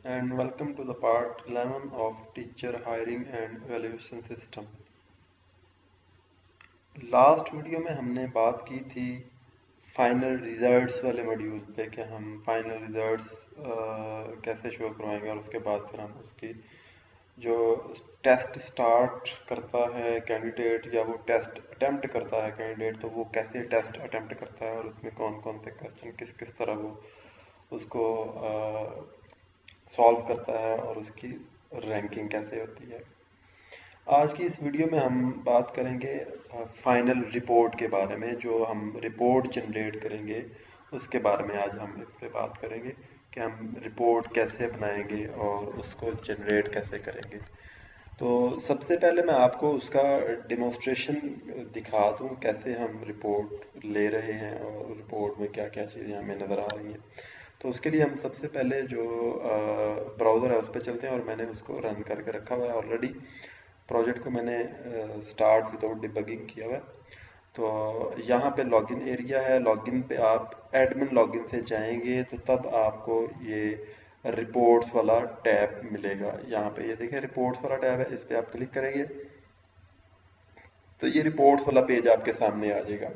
and welcome to the part 11 of teacher hiring and evaluation system. Last video में हमने बात की थी फाइनल रिजल्ट्स वाले मॉड्यूल पे कि हम फाइनल रिजल्ट्स कैसे शो करवाएंगे और उसके बाद फिर हम उसकी जो टेस्ट स्टार्ट करता है कैंडिडेट या वो टेस्ट अटेम्प्ट करता है कैंडिडेट तो वो कैसे टेस्ट अटेम्प्ट करता है और उसमें कौन कौन से क्वेश्चन किस किस तरह वो उसको सॉल्व करता है और उसकी रैंकिंग कैसे होती है। आज की इस वीडियो में हम बात करेंगे फाइनल रिपोर्ट के बारे में। जो हम रिपोर्ट जनरेट करेंगे उसके बारे में आज हम इस पे बात करेंगे कि हम रिपोर्ट कैसे बनाएंगे और उसको जनरेट कैसे करेंगे। तो सबसे पहले मैं आपको उसका डेमोन्स्ट्रेशन दिखा दूं कैसे हम रिपोर्ट ले रहे हैं और रिपोर्ट में क्या क्या चीज़ें हमें नज़र आ रही हैं। तो उसके लिए हम सबसे पहले जो ब्राउज़र है उस पर चलते हैं और मैंने उसको रन करके रखा हुआ है ऑलरेडी। प्रोजेक्ट को मैंने स्टार्ट विदाउट डिबगिंग किया हुआ है। तो यहाँ पे लॉगिन एरिया है, लॉगिन पे आप एडमिन लॉगिन से जाएंगे तो तब आपको ये रिपोर्ट्स वाला टैब मिलेगा। यहाँ पे ये देखें रिपोर्ट्स वाला टैब है, इस पर आप क्लिक करेंगे तो ये रिपोर्ट्स वाला पेज आपके सामने आ जाएगा।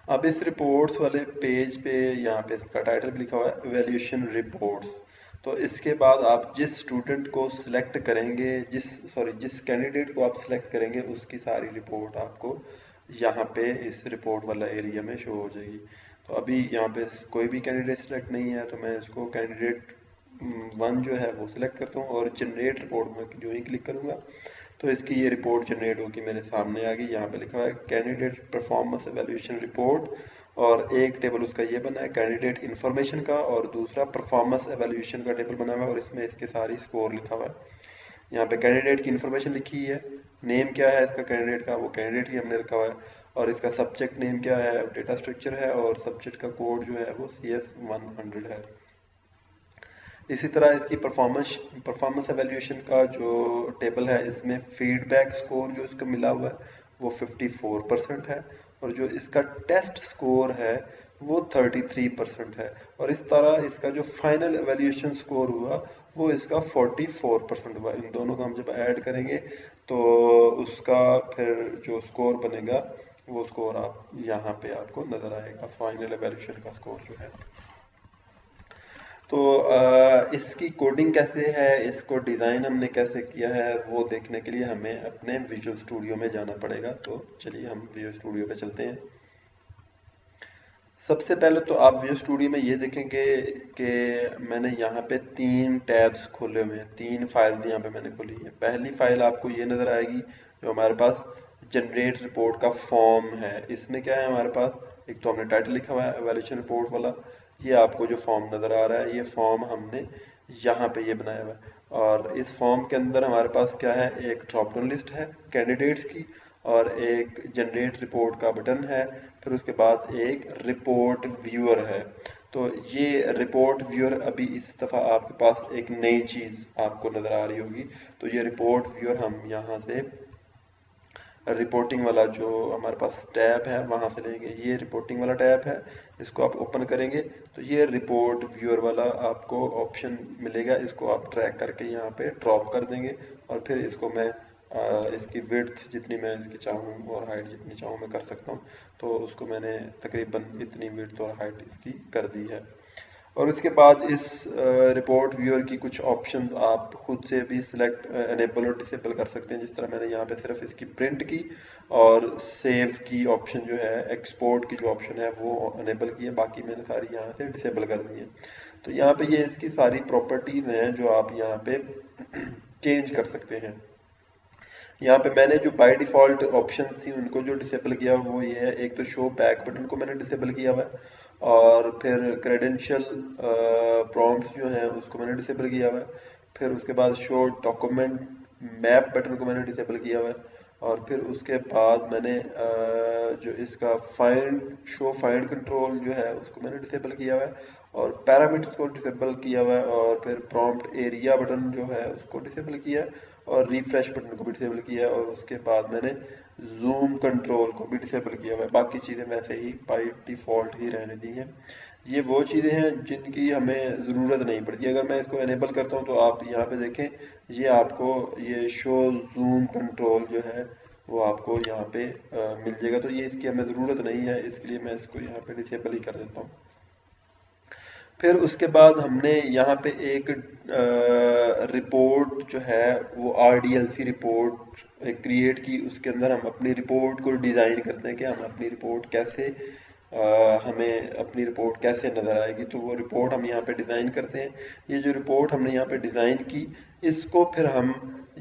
अब इस रिपोर्ट्स वाले पेज पे यहाँ पे इसका टाइटल भी लिखा हुआ है इवैल्यूएशन रिपोर्ट्स। तो इसके बाद आप जिस स्टूडेंट को सिलेक्ट करेंगे जिस कैंडिडेट को आप सिलेक्ट करेंगे उसकी सारी रिपोर्ट आपको यहाँ पे इस रिपोर्ट वाला एरिया में शो हो जाएगी। तो अभी यहाँ पे कोई भी कैंडिडेट सिलेक्ट नहीं है तो मैं इसको कैंडिडेट 1 जो है वो सिलेक्ट करता हूँ और जनरेट रिपोर्ट में जो ही क्लिक करूँगा तो इसकी ये रिपोर्ट जनरेट होगी मेरे सामने आ गई। यहाँ पे लिखा हुआ है कैंडिडेट परफॉर्मेंस एवेल्यूएशन रिपोर्ट और एक टेबल उसका ये बना है कैंडिडेट इन्फॉर्मेशन का और दूसरा परफॉर्मेंस एवेल्यूएशन का टेबल बना हुआ है और इसमें इसके सारी स्कोर लिखा हुआ है। यहाँ पे कैंडिडेट की इन्फॉर्मेशन लिखी है, नेम क्या है इसका कैंडिडेट का वो कैंडिडेट ही हमने रखा हुआ है और इसका सब्जेक्ट नेम क्या है, डेटा स्ट्रक्चर है और सब्जेक्ट का कोड जो है वो CS100 है। इसी तरह इसकी परफॉर्मेंस एवेल्यूएशन का जो टेबल है इसमें फीडबैक स्कोर जो इसका मिला हुआ है वो 54% है और जो इसका टेस्ट स्कोर है वो 33% है और इस तरह इसका जो फाइनल एवेल्यूएशन स्कोर हुआ वो इसका 44% हुआ। इन दोनों को हम जब ऐड करेंगे तो उसका फिर जो स्कोर बनेगा वो स्कोर आप यहाँ पे आपको नज़र आएगा, फाइनल एवेल्यूएशन का स्कोर जो है। तो इसकी कोडिंग कैसे है, इसको डिज़ाइन हमने कैसे किया है वो देखने के लिए हमें अपने विजुअल स्टूडियो में जाना पड़ेगा। तो चलिए हम विजुअल स्टूडियो पे चलते हैं। सबसे पहले तो आप विजुअल स्टूडियो में ये देखेंगे कि मैंने यहाँ पे 3 टैब्स खोले हुए हैं, 3 फाइल्स यहाँ पे मैंने खोली है। पहली फाइल आपको ये नज़र आएगी जो हमारे पास जनरेट रिपोर्ट का फॉर्म है। इसमें क्या है हमारे पास, एक तो हमने टाइटल लिखा हुआ है एवेल्यूएशन रिपोर्ट वाला, ये आपको जो फॉर्म नज़र आ रहा है ये फॉर्म हमने यहाँ पे ये बनाया हुआ है और इस फॉर्म के अंदर हमारे पास क्या है, एक ड्रॉप डाउन लिस्ट है कैंडिडेट्स की और एक जनरेट रिपोर्ट का बटन है, फिर उसके बाद एक रिपोर्ट व्यूअर है। तो ये रिपोर्ट व्यूअर अभी इस दफ़ा आपके पास एक नई चीज़ आपको नज़र आ रही होगी। तो ये रिपोर्ट व्यूअर हम यहाँ से रिपोर्टिंग वाला जो हमारे पास टैब है वहाँ से लेंगे। ये रिपोर्टिंग वाला टैब है, इसको आप ओपन करेंगे तो ये रिपोर्ट व्यूअर वाला आपको ऑप्शन मिलेगा। इसको आप ड्रैग करके यहाँ पे ड्रॉप कर देंगे और फिर इसको मैं इसकी विड्थ जितनी मैं इसकी चाहूँ और हाइट जितनी चाहूँ मैं कर सकता हूँ। तो उसको मैंने तकरीबन इतनी विड्थ और हाइट इसकी कर दी है। और उसके बाद इस रिपोर्ट व्यूअर की कुछ ऑप्शंस आप खुद से भी सिलेक्ट एनेबल और डिसेबल कर सकते हैं। जिस तरह मैंने यहाँ पे सिर्फ इसकी प्रिंट की और सेव की ऑप्शन जो है, एक्सपोर्ट की जो ऑप्शन है वो एनेबल की है, बाकी मैंने सारी यहाँ से डिसेबल कर दी है। तो यहाँ पे ये इसकी सारी प्रॉपर्टीज हैं जो आप यहाँ पे चेंज कर सकते हैं। यहाँ पे मैंने जो बाय डिफ़ॉल्ट ऑप्शन थी उनको जो डिसेबल किया वो ये है, एक तो शो बैक बटन को मैंने डिसेबल किया हुआ है और फिर क्रेडेंशियल प्रॉम्प्ट्स जो हैं उसको मैंने डिसेबल किया हुआ है, फिर उसके बाद शो डॉक्यूमेंट मैप बटन को मैंने डिसेबल किया हुआ है और फिर उसके बाद मैंने जो इसका शो फाइंड कंट्रोल जो है उसको मैंने डिसेबल किया हुआ है और पैरामीटर्स को डिसेबल किया हुआ है और फिर प्रॉम्प्ट एरिया बटन जो है उसको डिसेबल किया है और रिफ्रेश बटन को भी डिसेबल किया है और उसके बाद मैंने जूम कंट्रोल को भी डिसेबल किया हुआ है। बाकी चीज़ें वैसे ही बाय डिफ़ॉल्ट ही रहने दी हैं। ये वो चीज़ें हैं जिनकी हमें ज़रूरत नहीं पड़ती। अगर मैं इसको इनेबल करता हूँ तो आप यहाँ पे देखें, ये आपको ये शो जूम कंट्रोल जो है वो आपको यहाँ पे मिल जाएगा। तो ये इसकी हमें ज़रूरत नहीं है, इसके लिए मैं इसको यहाँ पे डिसेबल ही कर देता हूँ। फिर उसके बाद हमने यहाँ पे एक रिपोर्ट जो है वो RDLC रिपोर्ट क्रिएट की। उसके अंदर हम अपनी रिपोर्ट को डिज़ाइन करते हैं कि हम अपनी रिपोर्ट कैसे हमें अपनी रिपोर्ट कैसे नज़र आएगी। तो वो रिपोर्ट हम यहाँ पे डिज़ाइन करते हैं। ये जो रिपोर्ट हमने यहाँ पे डिज़ाइन की, इसको फिर हम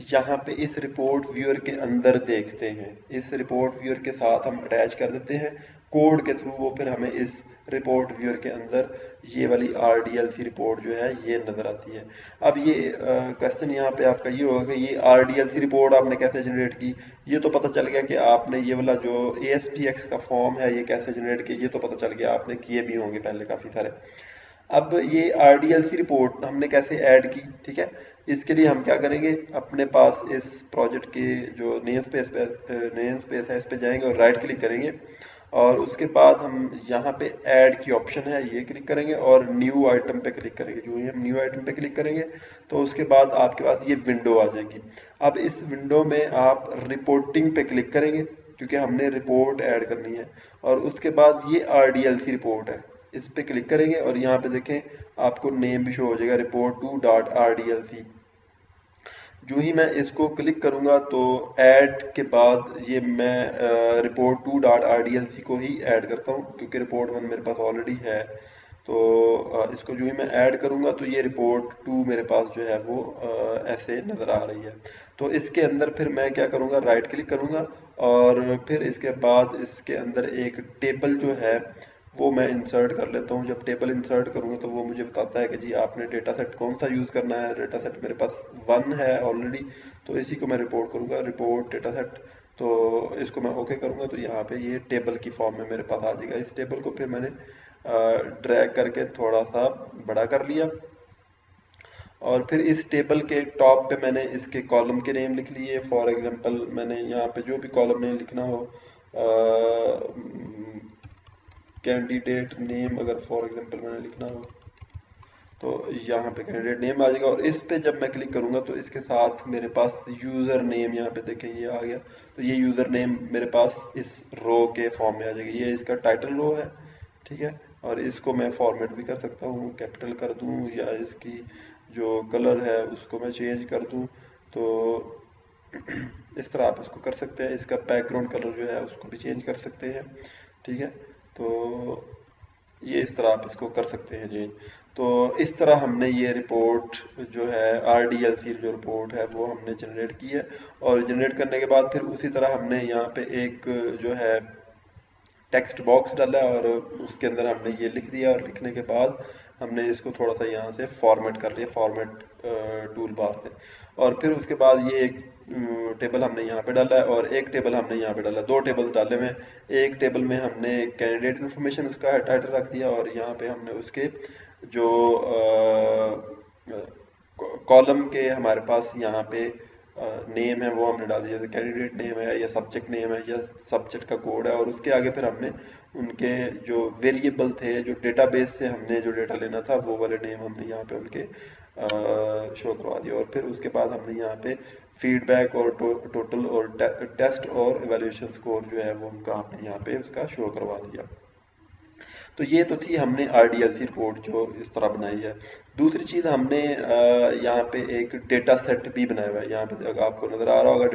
यहाँ पे इस रिपोर्ट व्यूअर के अंदर देखते हैं। इस रिपोर्ट व्यूअर के साथ हम अटैच कर देते हैं कोड के थ्रू। वो फिर हमें इस रिपोर्ट व्यूअर के अंदर ये वाली RDLC रिपोर्ट जो है ये नज़र आती है। अब ये क्वेश्चन यहाँ पे आपका ये होगा कि ये RDLC रिपोर्ट आपने कैसे जनरेट की। ये तो पता चल गया कि आपने ये वाला जो ASPX का फॉर्म है ये कैसे जनरेट किया, ये तो पता चल गया, आपने किए भी होंगे पहले काफ़ी सारे। अब ये RDLC रिपोर्ट हमने कैसे ऐड की, ठीक है। इसके लिए हम क्या करेंगे, अपने पास इस प्रोजेक्ट के जो नेम स्पेस है इस पे जाएंगे और राइट क्लिक करेंगे और उसके बाद हम यहाँ पे ऐड की ऑप्शन है ये क्लिक करेंगे और न्यू आइटम पे क्लिक करेंगे। जो ही हम न्यू आइटम पे क्लिक करेंगे तो उसके बाद आपके पास ये विंडो आ जाएगी। अब इस विंडो में आप रिपोर्टिंग पे क्लिक करेंगे क्योंकि हमने रिपोर्ट ऐड करनी है। और उसके बाद ये RDLC रिपोर्ट है, इस पे क्लिक करेंगे और यहाँ पे देखें आपको नेम भी शो हो जाएगा report2.rdlc। जो ही मैं इसको क्लिक करूंगा तो ऐड के बाद ये मैं report2.rdlc को ही ऐड करता हूँ क्योंकि report1 मेरे पास ऑलरेडी है। तो इसको जो ही मैं ऐड करूंगा तो ये report2 मेरे पास जो है वो ऐसे नज़र आ रही है। तो इसके अंदर फिर मैं क्या करूंगा, राइट क्लिक करूंगा और फिर इसके बाद इसके अंदर एक टेबल जो है वो मैं इंसर्ट कर लेता हूँ। जब टेबल इंसर्ट करूँगा तो वो मुझे बताता है कि जी आपने डेटा सेट कौन सा यूज़ करना है। डेटा सेट मेरे पास 1 है ऑलरेडी, तो इसी को मैं रिपोर्ट करूँगा, रिपोर्ट डेटा सेट। तो इसको मैं ओके करूँगा तो यहाँ पे ये टेबल की फॉर्म में मेरे पास आ जाएगा। इस टेबल को फिर मैंने ड्रैग करके थोड़ा सा बड़ा कर लिया और फिर इस टेबल के टॉप पे मैंने इसके कॉलम के नेम लिख लिए। फॉर एग्जांपल मैंने यहाँ पे जो भी कॉलम नेम लिखना हो, कैंडिडेट नेम अगर फॉर एग्जांपल मैंने लिखना हो तो यहाँ पे कैंडिडेट नेम आ जाएगा। और इस पे जब मैं क्लिक करूँगा तो इसके साथ मेरे पास यूज़र नेम यहाँ पे देखें ये आ गया। तो ये यूज़र नेम मेरे पास इस रो के फॉर्म में आ जाएगा। ये इसका टाइटल रो है, ठीक है। और इसको मैं फॉर्मेट भी कर सकता हूँ, कैपिटल कर दूँ या इसकी जो कलर है उसको मैं चेंज कर दूँ। तो इस तरह आप इसको कर सकते हैं। इसका बैकग्राउंड कलर जो है उसको भी चेंज कर सकते हैं, ठीक है। तो ये इस तरह आप इसको कर सकते हैं जी। तो इस तरह हमने ये रिपोर्ट जो है RDLC जो रिपोर्ट है वो हमने जनरेट की है। और जनरेट करने के बाद फिर उसी तरह हमने यहाँ पे एक जो है टेक्स्ट बॉक्स डाला और उसके अंदर हमने ये लिख दिया और लिखने के बाद हमने इसको थोड़ा सा यहाँ से फॉर्मेट कर लिया, फॉर्मेट टूल बार से। और फिर उसके बाद ये एक टेबल हमने यहाँ पे डाला है और एक टेबल हमने यहाँ पे डाला, 2 टेबल्स डाले में। एक टेबल में हमने कैंडिडेट इन्फॉर्मेशन उसका टाइटल रख दिया और यहाँ पे हमने उसके जो कॉलम के हमारे पास यहाँ पे नेम है वो हमने डाल दिया, जैसे कैंडिडेट नेम है या सब्जेक्ट नेम है या सब्जेक्ट का कोड है। और उसके आगे फिर हमने उनके जो वेरिएबल थे, जो डेटाबेस से हमने जो डेटा लेना था वो वाले नेम हमने यहाँ पे उनके शो करवा दिया। और फिर उसके बाद हमने यहाँ पे फीडबैक और टोटल और टेस्ट और एवेल्यूएशन स्कोर जो है वो उनका हमने यहाँ पे उसका शो करवा दिया। तो ये तो थी हमने RDLC रिपोर्ट जो इस तरह बनाई है। दूसरी चीज़ हमने यहाँ पे एक डेटा सेट भी बनाया हुआ है। यहाँ पे अगर आपको नज़र आ रहा होगा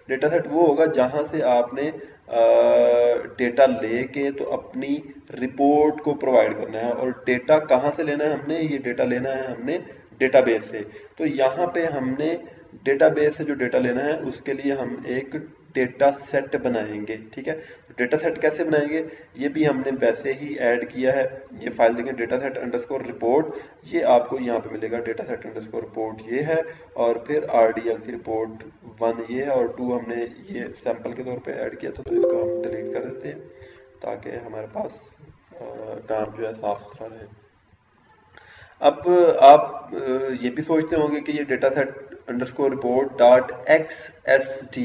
डेटा सेट वो होगा जहाँ से आपने डेटा लेके तो अपनी रिपोर्ट को प्रोवाइड करना है। और डेटा कहाँ से लेना है, हमने ये डेटा लेना है हमने डेटाबेस से। तो यहाँ पे हमने डेटाबेस से जो डेटा लेना है उसके लिए हम एक डेटा सेट बनाएंगे, ठीक है। तो डेटा सेट कैसे बनाएंगे, ये भी हमने वैसे ही ऐड किया है। ये फाइल देखें डेटा सेट अंडरस्कोर रिपोर्ट, ये आपको यहाँ पे मिलेगा डेटा सेट अंडरस्कोर रिपोर्ट ये है। और फिर RDLC रिपोर्ट 1 ये है और 2 हमने ये सैंपल के तौर पे ऐड किया था। तो इसको हम डिलीट कर देते हैं ताकि हमारे पास काम जो है साफ सुथरा रहे। अब आप ये भी सोचते होंगे कि ये data set underscore report dot XST,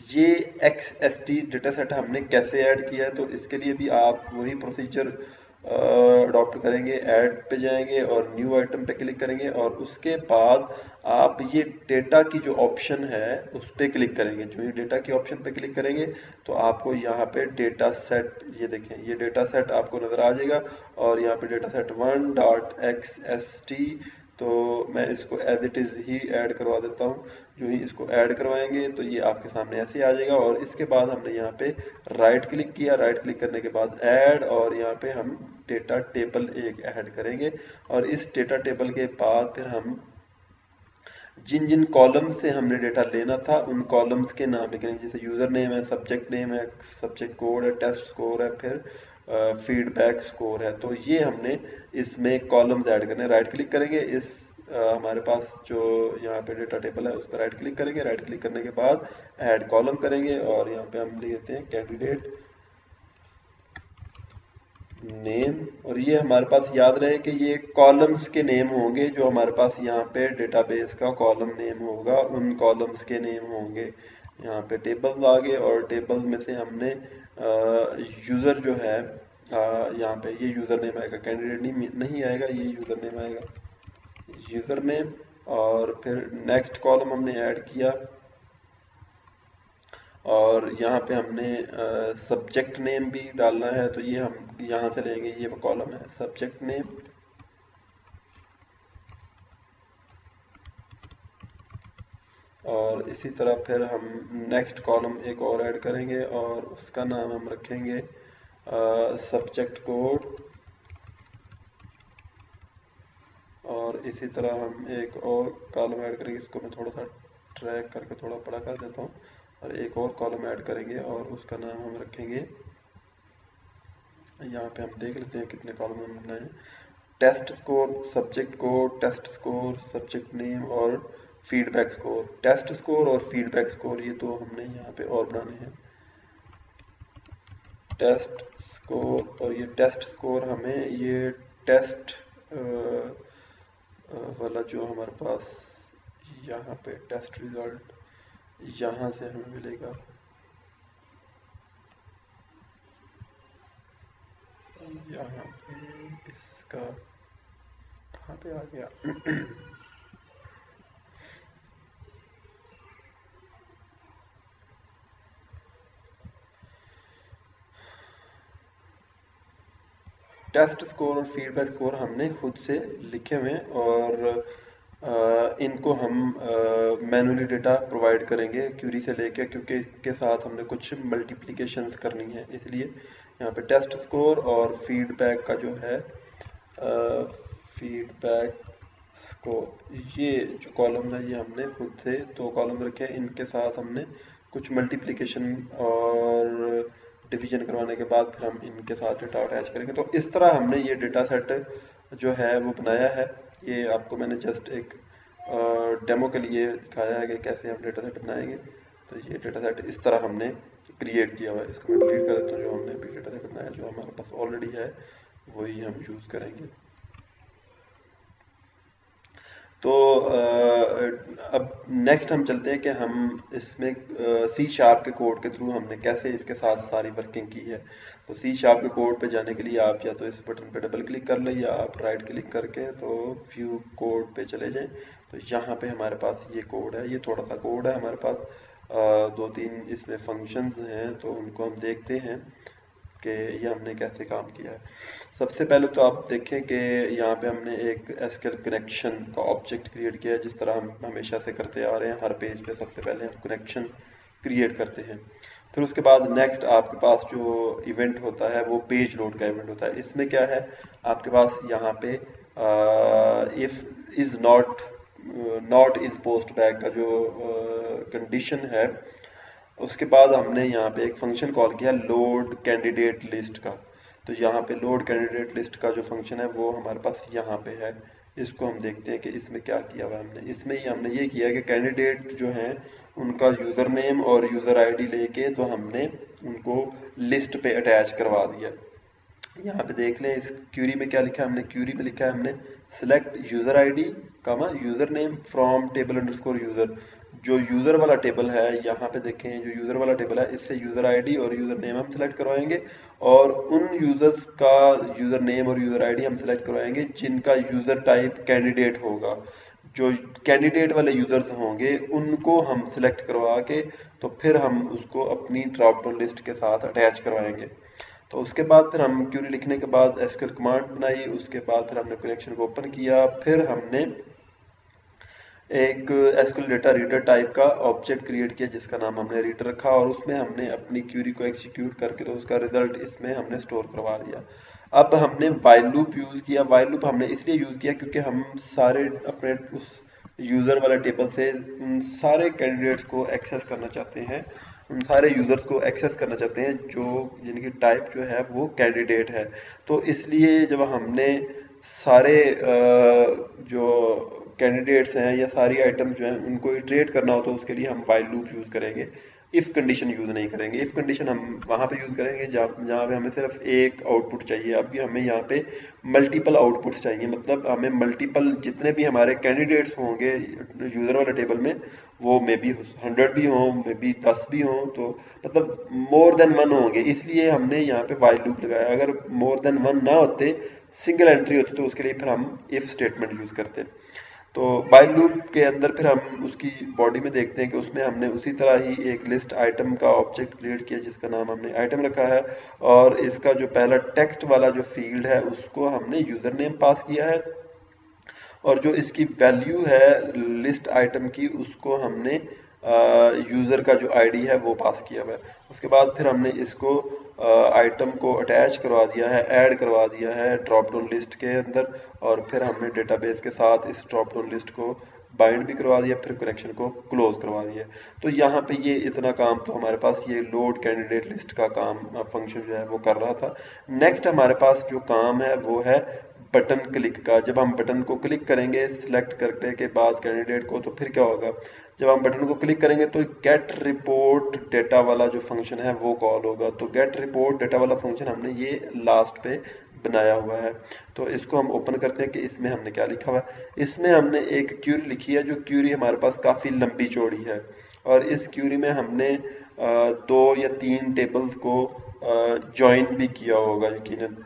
ये XST डेटा सेट हमने कैसे ऐड किया है। तो इसके लिए भी आप वही प्रोसीजर अडॉप्ट करेंगे, ऐड पे जाएंगे और न्यू आइटम पे क्लिक करेंगे और उसके बाद आप ये डेटा की जो ऑप्शन है उस पर क्लिक करेंगे। जो ये डेटा की ऑप्शन पे क्लिक करेंगे तो आपको यहाँ पे डेटा सेट, ये देखें ये डेटा सेट आपको नज़र आ जाएगा और यहाँ पे डेटा सेट 1.xst, तो मैं इसको एज इट इज़ ही ऐड करवा देता हूँ। जो ही इसको ऐड करवाएंगे तो ये आपके सामने ऐसे आ जाएगा और इसके बाद हमने यहाँ पे राइट क्लिक किया, राइट क्लिक करने के बाद ऐड और यहाँ पे हम डेटा टेबल एक ऐड करेंगे और इस डेटा टेबल के बाद फिर हम जिन जिन कॉलम्स से हमने डेटा लेना था उन कॉलम्स के नाम लिखेंगे। जैसे यूज़र नेम है, सब्जेक्ट नेम है, सब्जेक्ट कोड है, टेस्ट स्कोर है, फिर फीडबैक स्कोर है। तो ये हमने इसमें कॉलम्स ऐड करने। राइट क्लिक करेंगे, इस हमारे पास जो यहाँ पे डेटा टेबल है उस पर राइट क्लिक करेंगे। राइट क्लिक करने के बाद ऐड कॉलम करेंगे और यहाँ पे हम लिखते हैं कैंडिडेट नेम और ये हमारे पास याद रहे कि ये कॉलम्स के नेम होंगे जो हमारे पास यहाँ पे डेटाबेस का कॉलम नेम होगा, उन कॉलम्स के नेम होंगे। यहाँ पे टेबल्स आ गए और टेबल में से हमने यूज़र जो है यहाँ पे ये यूज़र नेम आएगा, कैंडिडेट नहीं आएगा, ये यूज़र नेम आएगा, यूज़र नेम। और फिर नेक्स्ट कॉलम हमने ऐड किया और यहाँ पे हमने सब्जेक्ट नेम भी डालना है, तो ये हम यहाँ से लेंगे, ये कॉलम है सब्जेक्ट नेम। और इसी तरह फिर हम नेक्स्ट कॉलम एक और ऐड करेंगे और उसका नाम हम रखेंगे सब्जेक्ट कोड। और इसी तरह हम एक और कॉलम ऐड करेंगे, इसको मैं थोड़ा सा ट्रैक करके थोड़ा बड़ा कर देता हूँ और एक और कॉलम ऐड करेंगे और उसका नाम हम रखेंगे, यहाँ पे हम देख लेते हैं कितने कॉलम हम बनाए। Test score, subject code, test score, subject name और फीडबैक स्कोर। टेस्ट स्कोर और फीडबैक स्कोर ये तो हमने यहाँ पे और बनाने हैं। टेस्ट स्कोर और ये टेस्ट स्कोर हमें ये टेस्ट वाला जो हमारे पास यहाँ पे टेस्ट रिजल्ट यहाँ से हमें मिलेगा, यहाँ पे इसका कहाँ पे आ गया टेस्ट स्कोर और फीडबैक स्कोर हमने खुद से लिखे हुए हैं और इनको हम मैनुअली डेटा प्रोवाइड करेंगे क्यूरी से लेके, क्योंकि इसके साथ हमने कुछ मल्टीप्लिकेशंस करनी है। इसलिए यहाँ पे टेस्ट स्कोर और फीडबैक का जो है फीडबैक स्कोर, ये जो कॉलम है ये हमने खुद से दो कॉलम रखे हैं। इनके साथ हमने कुछ मल्टीप्लिकेशन और डिवीजन करवाने के बाद फिर हम इनके साथ डेटा अटैच करेंगे। तो इस तरह हमने ये डेटा सेट जो है वो बनाया है। ये आपको मैंने जस्ट एक डेमो के लिए दिखाया है कि कैसे हम डेटा सेट बनाएंगे। तो ये डेटा सेट इस तरह हमने क्रिएट किया हुआ है। इसको मैं डिलीट कर देता हूँ। जो हमने अभी डेटा सेट बनाया जो हमारे पास ऑलरेडी है वही हम यूज़ करेंगे। तो अब नेक्स्ट हम चलते हैं कि हम इसमें C# के कोड के थ्रू हमने कैसे इसके साथ सारी वर्किंग की है। तो C# के कोड पे जाने के लिए आप या तो इस बटन पे डबल क्लिक कर लें या आप राइट क्लिक करके तो व्यू कोड पे चले जाएं। तो यहाँ पे हमारे पास ये कोड है, ये थोड़ा सा कोड है हमारे पास, दो तीन इसमें फंक्शंस हैं तो उनको हम देखते हैं कि ये हमने कैसे काम किया है। सबसे पहले तो आप देखें कि यहाँ पे हमने एक एसक्यूएल कनेक्शन का ऑब्जेक्ट क्रिएट किया है, जिस तरह हम हमेशा से करते आ रहे हैं। हर पेज पे सबसे पहले हम कनेक्शन क्रिएट करते हैं, फिर उसके बाद नेक्स्ट आपके पास जो इवेंट होता है वो पेज लोड का इवेंट होता है। इसमें क्या है आपके पास यहाँ पे if is not is post back का जो कंडीशन है, उसके बाद हमने यहाँ पे एक फंक्शन कॉल किया लोड कैंडिडेट लिस्ट का। तो यहाँ पे लोड कैंडिडेट लिस्ट का जो फंक्शन है वो हमारे पास यहाँ पे है। इसको हम देखते हैं कि इसमें क्या किया हुआ है हमने। इसमें ही हमने ये किया कि कैंडिडेट जो हैं उनका यूज़र नेम और यूज़र आईडी लेके तो हमने उनको लिस्ट पे अटैच करवा दिया। यहाँ पे देख लें इस क्यूरी में क्या लिखा है हमने। क्यूरी में लिखा है हमने select user ID comma user name from table underscore user. जो यूज़र वाला टेबल है, यहाँ पे देखें जो यूज़र वाला टेबल है, इससे यूज़र आईडी और यूज़र नेम हम सेलेक्ट करवाएंगे, और उन यूज़र्स का यूज़र नेम और यूज़र आईडी हम सेलेक्ट करवाएंगे जिनका यूज़र टाइप कैंडिडेट होगा। जो कैंडिडेट वाले यूज़र्स होंगे उनको हम सिलेक्ट करवा के तो फिर हम उसको अपनी ड्रॉप डाउन लिस्ट के साथ अटैच करवाएंगे। तो उसके बाद फिर हम क्यूरी लिखने के बाद एसक्यूएल कमांड बनाई, उसके बाद फिर हमने कनेक्शन को ओपन किया, फिर हमने एक एसक्यूएल डेटा रीडर टाइप का ऑब्जेक्ट क्रिएट किया जिसका नाम हमने रीडर रखा, और उसमें हमने अपनी क्यूरी को एग्जीक्यूट करके तो उसका रिजल्ट इसमें हमने स्टोर करवा लिया। अब हमने वाइल लूप यूज़ किया। वाइल लूप हमने इसलिए यूज़ किया क्योंकि हम सारे अपने उस यूज़र वाला टेबल से उन सारे कैंडिडेट्स को एक्सेस करना चाहते हैं, उन सारे यूज़र्स को एक्सेस करना चाहते हैं जो जिनकी टाइप जो है वो कैंडिडेट है। तो इसलिए जब हमने सारे जो कैंडिडेट्स हैं या सारी आइटम जो हैं उनको इटरेट करना हो तो उसके लिए हम वाइल लूप यूज़ करेंगे, इफ़ कंडीशन यूज़ नहीं करेंगे। इफ़ कंडीशन हम वहाँ पे यूज़ करेंगे जहाँ पे हमें सिर्फ एक आउटपुट चाहिए। अभी हमें यहाँ पे मल्टीपल आउटपुट्स चाहिए, मतलब हमें मल्टीपल जितने भी हमारे कैंडिडेट्स होंगे यूज़र वाले टेबल में, वो मे बी 100 भी हों, मे बी 10 भी हों, तो मतलब मोर देन 1 होंगे, इसलिए हमने यहाँ पे वाइल लूप लगाया। अगर मोर देन 1 ना होते, सिंगल एंट्री होती, तो उसके लिए फिर हम इफ़ स्टेटमेंट यूज़ करते। तो वाइल लूप के अंदर फिर हम उसकी बॉडी में देखते हैं कि उसमें हमने उसी तरह ही एक लिस्ट आइटम का ऑब्जेक्ट क्रिएट किया जिसका नाम हमने आइटम रखा है, और इसका जो पहला टेक्स्ट वाला जो फील्ड है उसको हमने यूज़र नेम पास किया है, और जो इसकी वैल्यू है लिस्ट आइटम की उसको हमने यूज़र का जो आईडी है वो पास किया हुआ है। उसके बाद फिर हमने इसको आइटम को अटैच करवा दिया है, ऐड करवा दिया है ड्रॉप डाउन लिस्ट के अंदर, और फिर हमने डेटाबेस के साथ इस ड्रॉप डाउन लिस्ट को बाइंड भी करवा दिया, फिर कनेक्शन को क्लोज करवा दिया। तो यहाँ पे ये इतना काम तो हमारे पास ये लोड कैंडिडेट लिस्ट का काम फंक्शन जो है वो कर रहा था। नेक्स्ट हमारे पास जो काम है वो है बटन क्लिक का। जब हम बटन को क्लिक करेंगे सिलेक्ट करने के बाद कैंडिडेट को, तो फिर क्या होगा, जब हम बटन को क्लिक करेंगे तो गेट रिपोर्ट डेटा वाला जो फंक्शन है वो कॉल होगा। तो गेट रिपोर्ट डेटा वाला फंक्शन हमने ये लास्ट पे बनाया हुआ है। तो इसको हम ओपन करते हैं कि इसमें हमने क्या लिखा हुआ है। इसमें हमने एक क्यूरी लिखी है, जो क्यूरी हमारे पास काफ़ी लंबी चौड़ी है, और इस क्यूरी में हमने 2 या 3 टेबल्स को ज्वाइन भी किया होगा यकीनन।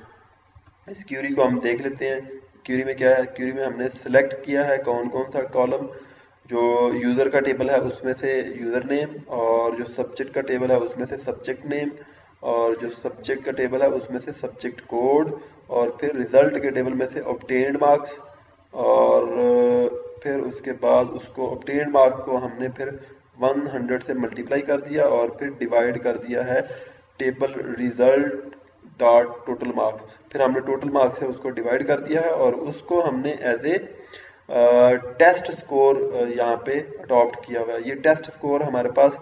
इस क्यूरी को हम देख लेते हैं। क्यूरी में क्या है, क्यूरी में हमने सेलेक्ट किया है कौन कौन सा कॉलम, जो यूज़र का टेबल है उसमें से यूज़र नेम, और जो सब्जेक्ट का टेबल है उसमें से सब्जेक्ट नेम, और जो सब्जेक्ट का टेबल है उसमें से सब्जेक्ट कोड, और फिर रिजल्ट के टेबल में से ऑब्टेन्ड मार्क्स, और फिर उसके बाद उसको ऑब्टेन्ड मार्क्स को हमने फिर 100 से मल्टीप्लाई कर दिया, और फिर डिवाइड कर दिया है table result dot total marks. फिर हमने टोटल मार्क्स है उसको डिवाइड कर दिया है, और उसको हमने एज ए टेस्ट स्कोर यहाँ पे अडॉप्ट किया हुआ है। ये टेस्ट स्कोर हमारे पास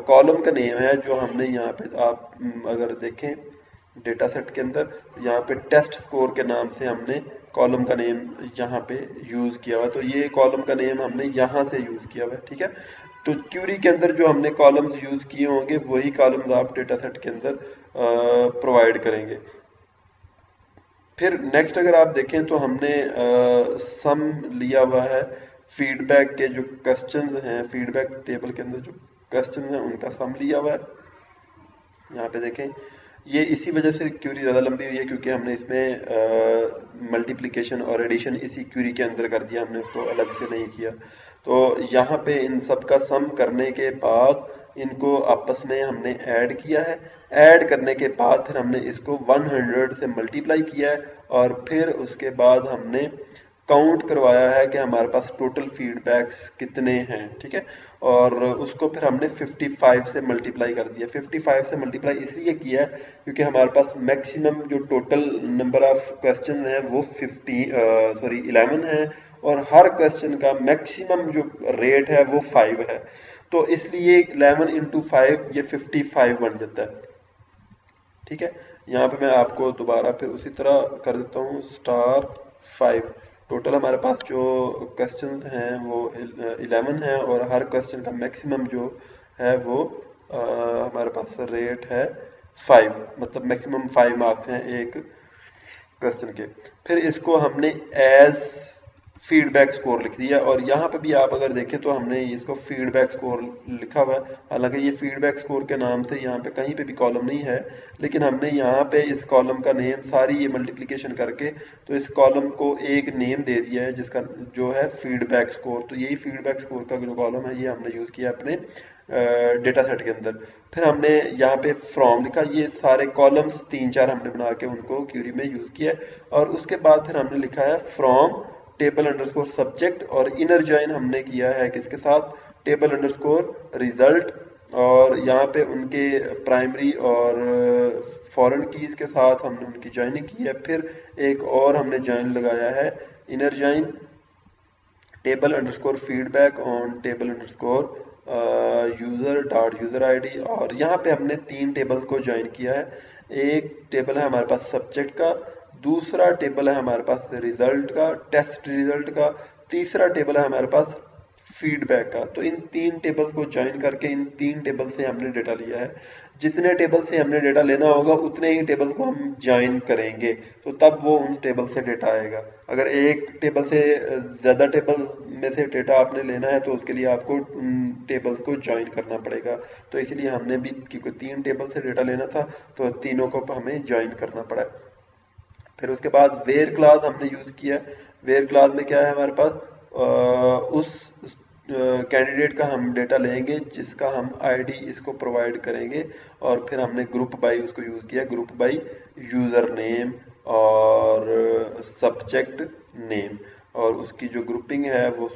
कॉलम का नेम है जो हमने यहाँ पे, आप अगर देखें डेटा सेट के अंदर, यहाँ पे टेस्ट स्कोर के नाम से हमने कॉलम का नेम यहाँ पे यूज़ किया हुआ है। तो ये कॉलम का नेम हमने यहाँ से यूज़ किया हुआ है, ठीक है। तो क्यूरी के अंदर जो हमने कॉलम्स यूज़ किए होंगे वही कॉलम्स आप डेटा सेट के अंदर प्रोवाइड करेंगे। फिर नेक्स्ट अगर आप देखें तो हमने सम लिया हुआ है फीडबैक के जो क्वेश्चंस हैं, फीडबैक टेबल के अंदर जो क्वेश्चंस हैं उनका सम लिया हुआ है। यहाँ पे देखें, ये इसी वजह से क्यूरी ज़्यादा लंबी हुई है क्योंकि हमने इसमें मल्टीप्लिकेशन और एडिशन इसी क्यूरी के अंदर कर दिया, हमने उसको अलग से नहीं किया। तो यहाँ पे इन सब का सम करने के बाद इनको आपस में हमने ऐड किया है। ऐड करने के बाद फिर हमने इसको 100 से मल्टीप्लाई किया है, और फिर उसके बाद हमने काउंट करवाया है कि हमारे पास टोटल फीडबैक्स कितने हैं, ठीक है। और उसको फिर हमने 55 से मल्टीप्लाई कर दिया। 55 से मल्टीप्लाई इसलिए किया है क्योंकि हमारे पास मैक्सिमम जो टोटल नंबर ऑफ क्वेश्चन हैं वो 11 है, और हर क्वेश्चन का मैक्सिमम जो रेट है वो 5 है। तो इसलिए 11 इंटू 5 ये 55 बन जाता है, ठीक है। यहाँ पे मैं आपको दोबारा फिर उसी तरह कर देता हूँ *5। टोटल हमारे पास जो क्वेश्चन हैं वो 11 है, और हर क्वेश्चन का मैक्सिमम जो है वो हमारे पास रेट है 5, मतलब मैक्सिमम 5 मार्क्स हैं एक क्वेश्चन के। फिर इसको हमने एज फीडबैक स्कोर लिख दिया। और यहाँ पे भी आप अगर देखें तो हमने इसको फीडबैक स्कोर लिखा हुआ है, हालांकि ये फीडबैक स्कोर के नाम से यहाँ पे कहीं पे भी कॉलम नहीं है, लेकिन हमने यहाँ पे इस कॉलम का नेम सारी ये मल्टीप्लिकेशन करके तो इस कॉलम को एक नेम दे दिया है जिसका जो है फीडबैक स्कोर। तो यही फीडबैक स्कोर का जो कॉलम है ये हमने यूज़ किया अपने डेटा सेट के अंदर। फिर हमने यहाँ पे फ्रॉम लिखा, ये सारे कॉलम्स 3-4 हमने बना के उनको क्यूरी में यूज़ किया है। और उसके बाद फिर हमने लिखा है फ्रॉम टेबल अंडरस्कोर सब्जेक्ट, और इनर जॉइन हमने किया है किसके साथ, टेबल अंडरस्कोर रिजल्ट, और यहाँ पे उनके प्राइमरी और फॉरेन कीज के साथ हमने उनकी ज्वाइनिंग की है। फिर एक और हमने ज्वाइन लगाया है inner join table underscore feedback on table underscore user dot user ID, और यहाँ पे हमने 3 टेबल्स को ज्वाइन किया है। एक टेबल है हमारे पास सब्जेक्ट का, दूसरा टेबल है हमारे पास रिजल्ट का, टेस्ट रिजल्ट का, तीसरा टेबल है हमारे पास फीडबैक का। तो इन 3 टेबल्स को ज्वाइन करके इन 3 टेबल से हमने डेटा लिया है। जितने टेबल से हमने डेटा लेना होगा उतने ही टेबल को हम ज्वाइन करेंगे, तो तब वो उन टेबल से डेटा आएगा। अगर एक टेबल से ज़्यादा टेबल में से डेटा आपने लेना है तो उसके लिए आपको उन टेबल्स को ज्वाइन करना पड़ेगा। तो इसलिए हमने भी, क्योंकि 3 टेबल से डेटा लेना था तो तीनों को हमें ज्वाइन करना पड़ा। फिर उसके बाद वेयर क्लास हमने यूज़ किया। वेयर क्लास में क्या है हमारे पास, उस कैंडिडेट का हम डेटा लेंगे जिसका हम आईडी इसको प्रोवाइड करेंगे, और फिर हमने ग्रुप बाई उसको यूज़ किया, ग्रुप बाई यूज़र नेम और सब्जेक्ट नेम, और उसकी जो ग्रुपिंग है वो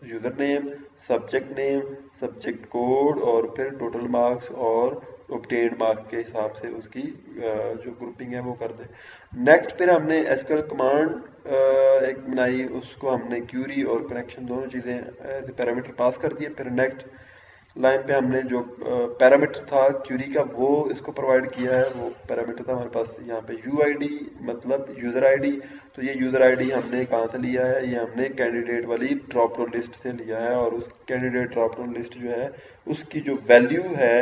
यूज़र नेम, सब्जेक्ट कोड, और फिर टोटल मार्क्स और ऑब्टेन्ड मार्क्स के हिसाब से उसकी जो ग्रुपिंग है वो कर दे। नेक्स्ट फिर हमने एसक्यूएल कमांड एक बनाई, उसको हमने क्यूरी और कनेक्शन दोनों चीज़ें एज ए पैरामीटर पास कर दिए। फिर नेक्स्ट लाइन पे हमने जो पैरामीटर था क्यूरी का वो इसको प्रोवाइड किया है। वो पैरामीटर था हमारे पास यहाँ पे यूआईडी, मतलब यूज़र आईडी। तो ये यूज़र आईडी हमने कहाँ से लिया है, ये हमने कैंडिडेट वाली ड्रॉप डाउन लिस्ट से लिया है, और उस कैंडिडेट ड्रॉप डाउन लिस्ट जो है उसकी जो वैल्यू है,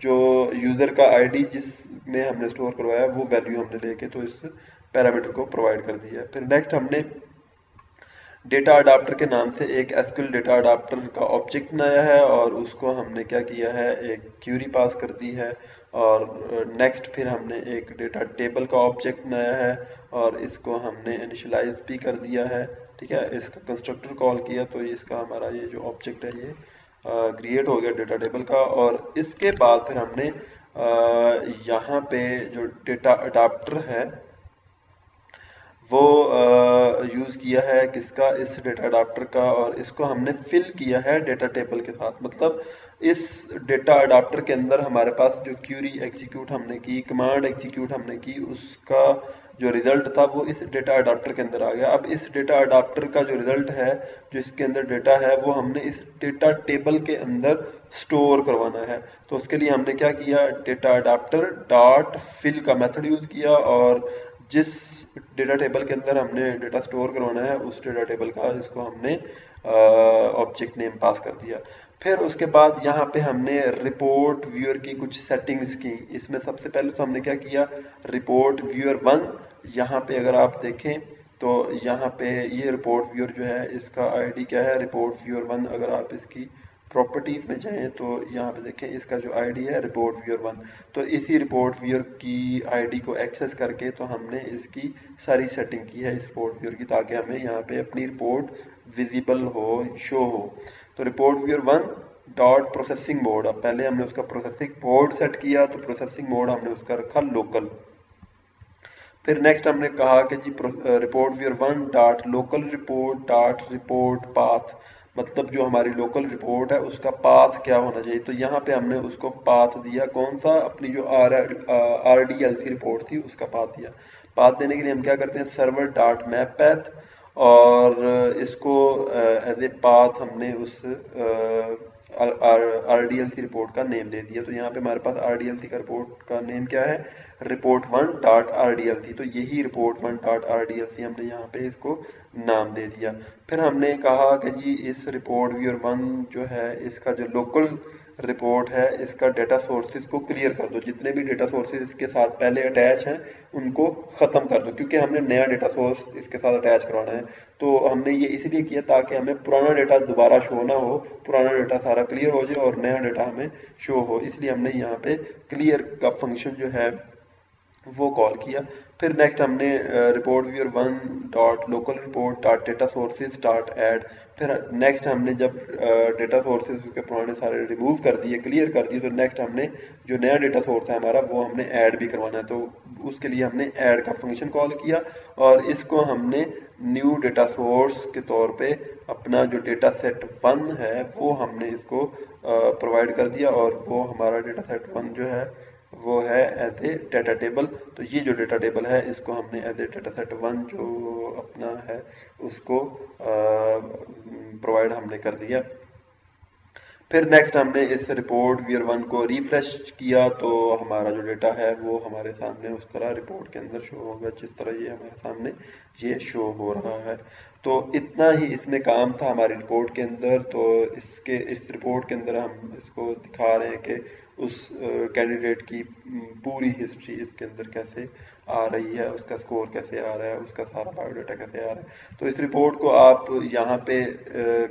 जो यूज़र का आईडी जिसमें हमने स्टोर करवाया वो वैल्यू हमने लेके तो इस पैरामीटर को प्रोवाइड कर दिया है। फिर नेक्स्ट हमने डेटा अडाप्टर के नाम से एक एसक्यूएल डेटा अडाप्टर का ऑब्जेक्ट बनाया है, और उसको हमने क्या किया है, एक क्यूरी पास कर दी है। और नेक्स्ट फिर हमने एक डेटा टेबल का ऑब्जेक्ट बनाया है, और इसको हमने इनिशियलाइज भी कर दिया है। ठीक है, इसका कंस्ट्रक्टर कॉल किया तो इसका हमारा ये जो ऑब्जेक्ट है ये क्रिएट हो गया डेटा टेबल का। और इसके बाद फिर हमने यहाँ पे जो डेटा अडाप्टर है वो यूज़ किया है किसका, इस डेटा अडाप्टर का, और इसको हमने फिल किया है डेटा टेबल के साथ। मतलब इस डेटा अडाप्टर के अंदर हमारे पास जो क्यूरी एग्जीक्यूट हमने की, कमांड एग्जीक्यूट हमने की, उसका जो रिजल्ट था वो इस डेटा अडाप्टर के अंदर आ गया। अब इस डेटा अडाप्टर का जो रिजल्ट है, जो इसके अंदर डेटा है, वो हमने इस डेटा टेबल के अंदर स्टोर करवाना है। तो उसके लिए हमने क्या किया, डेटा अडाप्टर डॉट फिल का मेथड यूज़ किया, और जिस डेटा टेबल के अंदर हमने डेटा स्टोर करवाना है उस डेटा टेबल का इसको हमने ऑब्जेक्ट नेम पास कर दिया। फिर उसके बाद यहाँ पे हमने रिपोर्ट व्यूअर की कुछ सेटिंग्स की। इसमें सबसे पहले तो हमने क्या किया, रिपोर्ट व्यूअर 1, यहाँ पे अगर आप देखें तो यहाँ पे ये रिपोर्ट व्यूअर जो है इसका आईडी क्या है, रिपोर्ट व्यूअर 1। अगर आप इसकी प्रॉपर्टीज में जाएं तो यहाँ पे देखें इसका जो आईडी है रिपोर्ट व्यूअर 1। तो इसी रिपोर्ट व्यूअर की आईडी को एक्सेस करके तो हमने इसकी सारी सेटिंग की है इस रिपोर्ट व्यूअर की, ताकि हमें यहाँ पे अपनी रिपोर्ट विजिबल हो, शो हो। तो report viewer 1 dot processing mode, अब पहले हमने उसका प्रोसेसिंग मोड सेट किया, तो प्रोसेसिंग मोड हमने उसका रखा लोकल। फिर नेक्स्ट हमने कहा कि जी report viewer 1 dot local report dot report path, मतलब जो हमारी लोकल रिपोर्ट है उसका पाथ क्या होना चाहिए। तो यहाँ पे हमने उसको पाथ दिया, कौन सा, अपनी जो RDLC रिपोर्ट थी उसका पाथ दिया। पाथ देने के लिए हम क्या करते हैं, सर्वर डॉट मैप पैथ, और इसको एज ए पाथ हमने उस RDLC रिपोर्ट का नेम दे दिया। तो यहाँ पे हमारे पास RDLC का रिपोर्ट का नेम क्या है, रिपोर्ट 1 डॉट RDLC। तो यही रिपोर्ट 1 डॉट RDLC हमने यहाँ पे इसको नाम दे दिया। फिर हमने कहा कि जी इस रिपोर्ट व्यूअर 1 जो है इसका जो लोकल रिपोर्ट है इसका डेटा सोर्सेज को क्लियर कर दो, जितने भी डेटा सोर्सेज इसके साथ पहले अटैच हैं उनको ख़त्म कर दो, क्योंकि हमने नया डेटा सोर्स इसके साथ अटैच करवाना है। तो हमने ये इसलिए किया ताकि हमें पुराना डेटा दोबारा शो ना हो, पुराना डेटा सारा क्लियर हो जाए और नया डेटा हमें शो हो, इसलिए हमने यहाँ पे क्लियर का फंक्शन जो है वो कॉल किया। फिर नेक्स्ट हमने report viewer one dot local report dot data sources dot add, फिर नेक्स्ट हमने जब डेटा सोर्सेज उसके पुराने सारे रिमूव कर दिए, क्लियर कर दिए, तो नेक्स्ट हमने जो नया डेटा सोर्स है हमारा वो हमने ऐड भी करवाना है, तो उसके लिए हमने ऐड का फंक्शन कॉल किया और इसको हमने न्यू डेटा सोर्स के तौर पे अपना जो डेटा सेट वन है वो हमने इसको प्रोवाइड कर दिया और वो हमारा डेटा सेट वन जो है वो है एज ए डेटा टेबल। तो ये जो डेटा टेबल है इसको हमने as a data set one जो अपना है उसको प्रोवाइड हमने कर दिया। फिर नेक्स्ट हमने इस रिपोर्ट व्यूअर वन को रिफ्रेश किया तो हमारा जो डेटा है वो हमारे सामने उस तरह रिपोर्ट के अंदर शो होगा जिस तरह ये हमारे सामने ये शो हो रहा है। तो इतना ही इसमें काम था हमारी रिपोर्ट के अंदर। तो इस रिपोर्ट के अंदर हम इसको दिखा रहे हैं कि उस कैंडिडेट की पूरी हिस्ट्री इसके अंदर कैसे आ रही है, उसका स्कोर कैसे आ रहा है, उसका सारा बायोडाटा कैसे आ रहा है। तो इस रिपोर्ट को आप यहाँ पे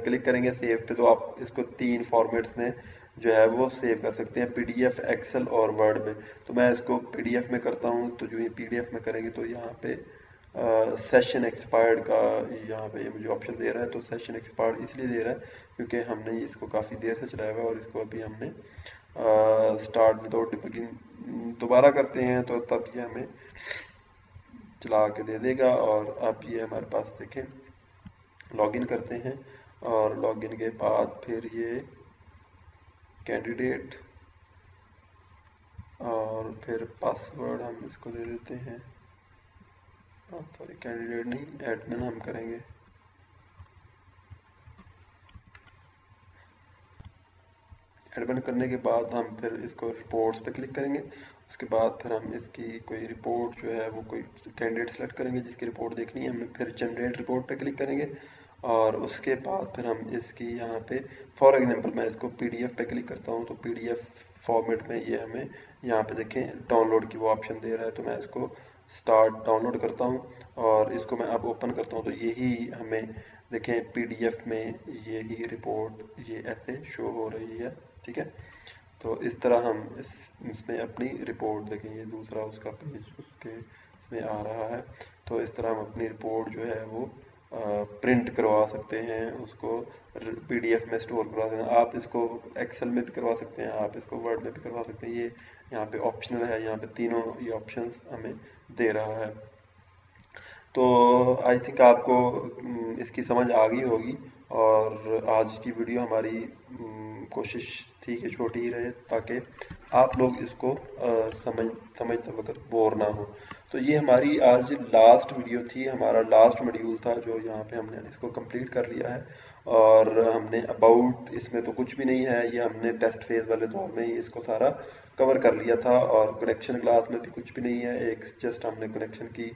क्लिक करेंगे सेव पे, तो आप इसको 3 फॉर्मेट्स में जो है वो सेव कर सकते हैं, पीडीएफ, एक्सेल और वर्ड में। तो मैं इसको पीडीएफ में करता हूँ, तो जो ये पीडीएफ में करेंगे तो यहाँ पे सेशन एक्सपायर्ड का यहाँ पे ये मुझे ऑप्शन दे रहा है। तो सेशन एक्सपायर्ड इसलिए दे रहा है क्योंकि हमने इसको काफ़ी देर से चलाया हुआ है और इसको अभी हमने स्टार्ट विदाउट डिबगिंग दोबारा करते हैं तो तब ये हमें चला के दे देगा। और अब ये हमारे पास देखें, लॉगिन करते हैं और लॉगिन के बाद फिर ये कैंडिडेट और फिर पासवर्ड हम इसको दे देते हैं, सॉरी कैंडिडेट नहीं, एडमिन हम करेंगे। एडमिन करने के बाद हम फिर इसको रिपोर्ट्स पे क्लिक करेंगे। उसके बाद फिर हम इसकी कोई रिपोर्ट जो है वो कोई कैंडिडेट सेलेक्ट करेंगे जिसकी रिपोर्ट देखनी है, हम फिर जनरेट रिपोर्ट पे क्लिक करेंगे और उसके बाद फिर हम इसकी यहाँ पे फॉर एग्जांपल मैं इसको पीडीएफ पे क्लिक करता हूँ तो पीडीएफ फॉर्मेट में ये हमें यहाँ पे देखें डाउनलोड की वो ऑप्शन दे रहा है। तो मैं इसको स्टार्ट डाउनलोड करता हूँ और इसको मैं अब ओपन करता हूँ तो यही हमें देखें पीडीएफ में यही रिपोर्ट ये ऐसे शो हो रही है, ठीक है। तो इस तरह हम इसमें अपनी रिपोर्ट देखें, ये दूसरा उसका पेज उसके इसमें आ रहा है। तो इस तरह हम अपनी रिपोर्ट जो है वो प्रिंट करवा सकते हैं, उसको पीडीएफ में स्टोर करवा सकते हैं, आप इसको एक्सेल में भी करवा सकते हैं, आप इसको वर्ड में भी करवा सकते हैं। ये यहाँ पे ऑप्शनल है, यहाँ पे तीनों ये ऑप्शंस हमें दे रहा है। तो आई थिंक आपको इसकी समझ आ गई होगी और आज की वीडियो हमारी कोशिश थी कि छोटी ही रहे ताकि आप लोग इसको समझते वक्त बोर ना हो। तो ये हमारी आज लास्ट वीडियो थी, हमारा लास्ट मॉड्यूल था जो यहाँ पे हमने इसको कंप्लीट कर लिया है। और हमने अबाउट इसमें तो कुछ भी नहीं है, ये हमने टेस्ट फेज वाले दौर में ही इसको सारा कवर कर लिया था। और कनेक्शन क्लास में भी कुछ भी नहीं है, एक जस्ट हमने कनेक्शन की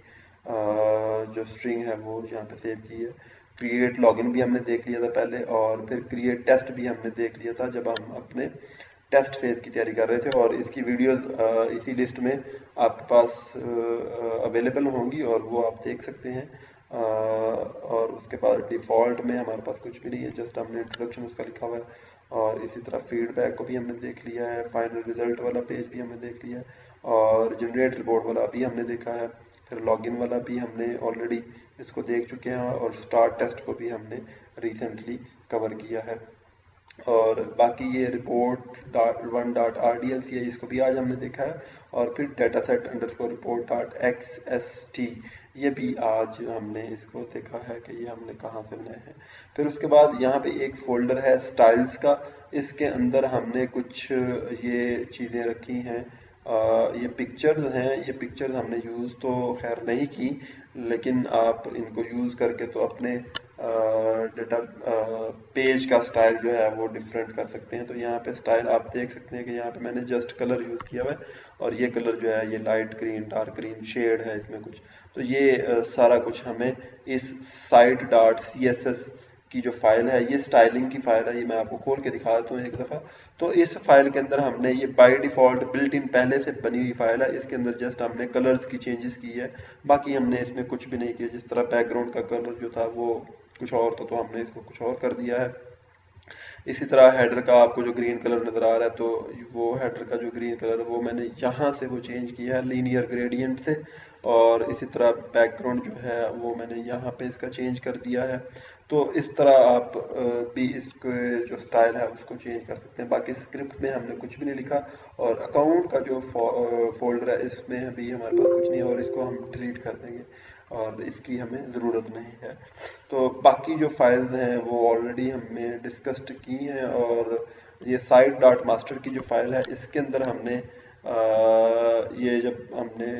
जो स्ट्रिंग है वो यहाँ पे सेव की है। क्रिएट लॉगिन भी हमने देख लिया था पहले और फिर क्रिएट टेस्ट भी हमने देख लिया था जब हम अपने टेस्ट फेज की तैयारी कर रहे थे। और इसकी वीडियोस इसी लिस्ट में आपके पास अवेलेबल होंगी और वो आप देख सकते हैं। और उसके बाद डिफ़ॉल्ट में हमारे पास कुछ भी नहीं है, जस्ट हमने इंट्रोडक्शन उसका लिखा हुआ है। और इसी तरह फीडबैक को भी हमने देख लिया है, फाइनल रिजल्ट वाला पेज भी हमने देख लिया है और जनरेट रिपोर्ट वाला भी हमने देखा है। फिर लॉगिन वाला भी हमने ऑलरेडी इसको देख चुके हैं और स्टार्ट टेस्ट को भी हमने रिसेंटली कवर किया है। और बाकी ये report one dot R D L C है, इसको भी आज हमने देखा है। और फिर data set underscore report dot X S T, ये भी आज हमने इसको देखा है कि ये हमने कहाँ से बनाए हैं। फिर उसके बाद यहाँ पे एक फोल्डर है स्टाइल्स का, इसके अंदर हमने कुछ ये चीज़ें रखी हैं। ये पिक्चर्स हैं, ये पिक्चर्स हमने यूज़ तो खैर नहीं की, लेकिन आप इनको यूज़ करके तो अपने डेटा पेज का स्टाइल जो है वो डिफरेंट कर सकते हैं। तो यहाँ पे स्टाइल आप देख सकते हैं कि यहाँ पे मैंने जस्ट कलर यूज़ किया हुआ है और ये कलर जो है ये light green, dark green shade है इसमें कुछ। तो ये सारा कुछ हमें इस site dot C S S की जो फाइल है, ये स्टाइलिंग की फाइल है, ये मैं आपको खोल के दिखा देता हूँ एक दफ़ा। तो इस फाइल के अंदर हमने ये बाय डिफ़ॉल्ट बिल्ट इन पहले से बनी हुई फाइल है, इसके अंदर जस्ट हमने कलर्स की चेंजेस की है, बाकी हमने इसमें कुछ भी नहीं किया। जिस तरह बैकग्राउंड का कलर जो था वो कुछ और था, तो हमने इसको कुछ और कर दिया है। इसी तरह हेडर का आपको जो ग्रीन कलर नज़र आ रहा है, तो वो हेडर का जो ग्रीन कलर है वो मैंने यहाँ से वो चेंज किया है लीनियर ग्रेडियंट से। और इसी तरह बैकग्राउंड जो है वो मैंने यहाँ पे इसका चेंज कर दिया है। तो इस तरह आप भी इसके जो स्टाइल है उसको चेंज कर सकते हैं। बाकी स्क्रिप्ट में हमने कुछ भी नहीं लिखा। और अकाउंट का जो फोल्डर है इसमें अभी हमारे पास कुछ नहीं है, और इसको हम डिलीट कर देंगे और इसकी हमें ज़रूरत नहीं है। तो बाकी जो फाइल्स हैं वो ऑलरेडी हमने डिस्कस्ड की हैं। और ये साइट डॉट मास्टर की जो फाइल है इसके अंदर हमने ये जब हमने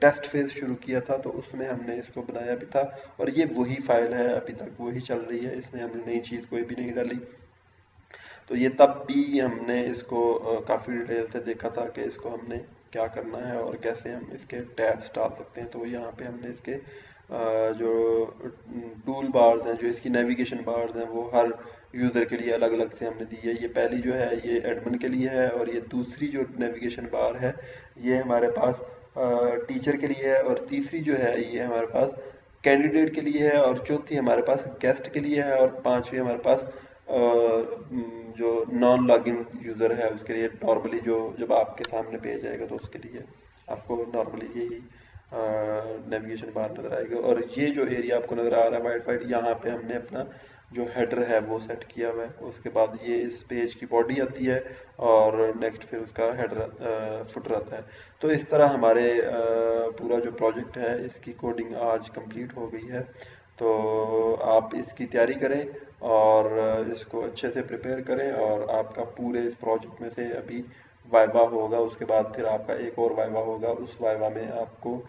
टेस्ट फेज शुरू किया था तो उसमें हमने इसको बनाया भी था, और ये वही फाइल है, अभी तक वही चल रही है, इसमें हमने नई चीज़ कोई भी नहीं डाली। तो ये तब भी हमने इसको काफ़ी डिटेल से देखा था कि इसको हमने क्या करना है और कैसे हम इसके टैब्स डाल सकते हैं। तो यहाँ पे हमने इसके जो टूल बार्स हैं, जो इसकी नेविगेशन बार्स हैं, वो हर यूज़र के लिए अलग अलग से हमने दी है। ये पहली जो है ये एडमिन के लिए है, और ये दूसरी जो नेविगेशन बार है ये हमारे पास टीचर के लिए है, और तीसरी जो है ये हमारे पास कैंडिडेट के लिए है, और चौथी हमारे पास गेस्ट के लिए है, और पांचवी हमारे पास जो नॉन लॉगिन यूज़र है उसके लिए नॉर्मली जो जब आपके सामने पेज आएगा तो उसके लिए आपको नॉर्मली यही नेविगेशन बार नज़र आएगा। और ये जो एरिया आपको नज़र आ रहा है वाइट वाइट, यहाँ पे हमने अपना जो हेडर है वो सेट किया हुआ है। उसके बाद ये इस पेज की बॉडी आती है, और नेक्स्ट फिर उसका हेडर फुटर आता है। तो इस तरह हमारे पूरा जो प्रोजेक्ट है इसकी कोडिंग आज कंप्लीट हो गई है। तो आप इसकी तैयारी करें और इसको अच्छे से प्रिपेयर करें, और आपका पूरे इस प्रोजेक्ट में से अभी वाइवा होगा, उसके बाद फिर आपका एक और वाइवा होगा। उस वाइवा में आपको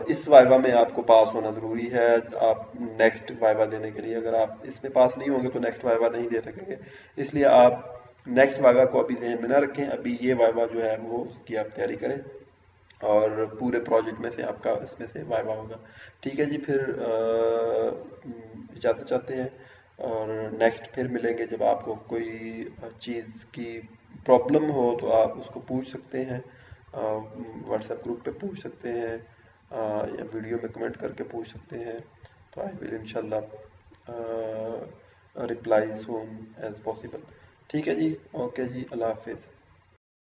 इस वाइवा में आपको पास होना ज़रूरी है। आप नेक्स्ट वाइवा देने के लिए, अगर आप इसमें पास नहीं होंगे तो नेक्स्ट वाइवा नहीं दे सकेंगे। इसलिए आप नेक्स्ट वाइवा को अभी ध्यान में ना रखें, अभी ये वाइवा जो है वो उसकी आप तैयारी करें, और पूरे प्रोजेक्ट में से आपका इसमें से वाइवा होगा। ठीक है जी, फिर इजाज़त चाहते हैं, और नेक्स्ट फिर मिलेंगे। जब आपको कोई चीज़ की प्रॉब्लम हो तो आप उसको पूछ सकते हैं, व्हाट्सएप ग्रुप पे पूछ सकते हैं, या वीडियो में कमेंट करके पूछ सकते हैं। तो आई विल इंशाल्लाह रिप्लाई सून एज पॉसिबल। ठीक है जी, ओके जी, अल्लाह हाफिज़।